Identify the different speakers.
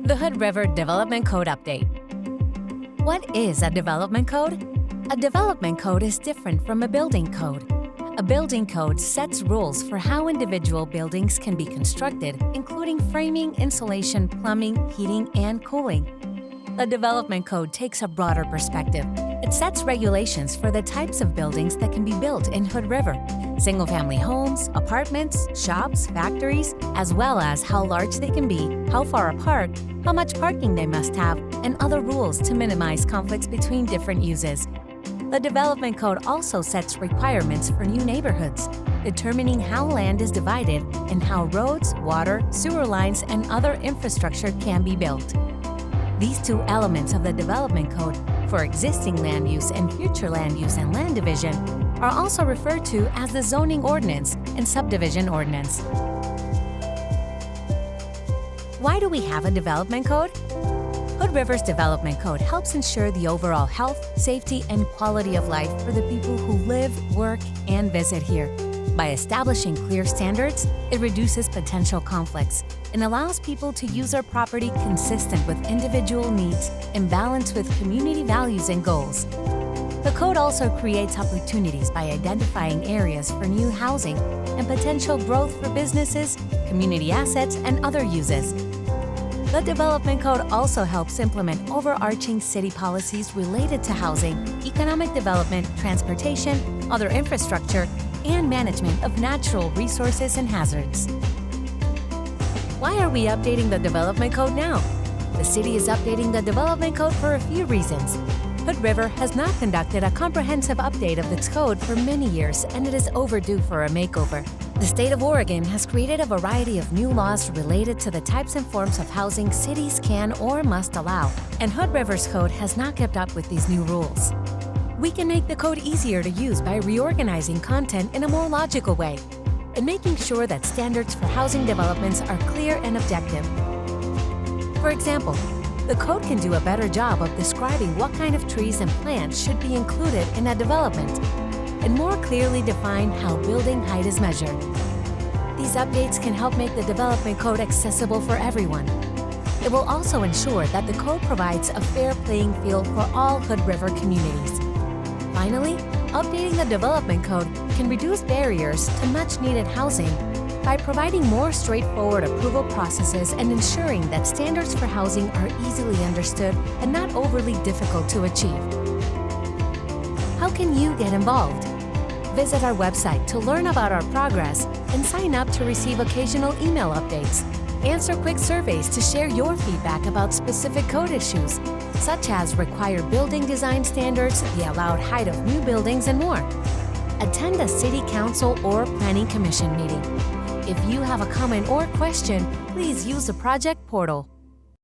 Speaker 1: The Hood River Development Code Update. What is a development code? A development code is different from a building code. A building code sets rules for how individual buildings can be constructed, including framing, insulation, plumbing, heating, and cooling. The development code takes a broader perspective. It sets regulations for the types of buildings that can be built in Hood River: single-family homes, apartments, shops, factories, as well as how large they can be, how far apart, how much parking they must have, and other rules to minimize conflicts between different uses. The development code also sets requirements for new neighborhoods, determining how land is divided and how roads, water, sewer lines, and other infrastructure can be built. These two elements of the development code, for existing land use and future land use and land division, are also referred to as the zoning ordinance and subdivision ordinance. Why do we have a development code? Hood River's development code helps ensure the overall health, safety, and quality of life for the people who live, work, and visit here. By establishing clear standards, it reduces potential conflicts and allows people to use their property consistent with individual needs in balance with community values and goals. The code also creates opportunities by identifying areas for new housing and potential growth for businesses, community assets, and other uses. The Development Code also helps implement overarching city policies related to housing, economic development, transportation, other infrastructure, and management of natural resources and hazards. Why are we updating the Development Code now? The city is updating the Development Code for a few reasons. Hood River has not conducted a comprehensive update of its code for many years, and it is overdue for a makeover. The state of Oregon has created a variety of new laws related to the types and forms of housing cities can or must allow, and Hood River's code has not kept up with these new rules. We can make the code easier to use by reorganizing content in a more logical way and making sure that standards for housing developments are clear and objective. For example, the code can do a better job of describing what kind of trees and plants should be included in a development and more clearly define how building height is measured. These updates can help make the development code accessible for everyone. It will also ensure that the code provides a fair playing field for all Hood River communities. Finally, updating the development code can reduce barriers to much-needed housing by providing more straightforward approval processes and ensuring that standards for housing are easily understood and not overly difficult to achieve. How can you get involved? Visit our website to learn about our progress and sign up to receive occasional email updates. Answer quick surveys to share your feedback about specific code issues, such as required building design standards, the allowed height of new buildings, and more. Attend a city council or planning commission meeting. If you have a comment or question, please use the project portal.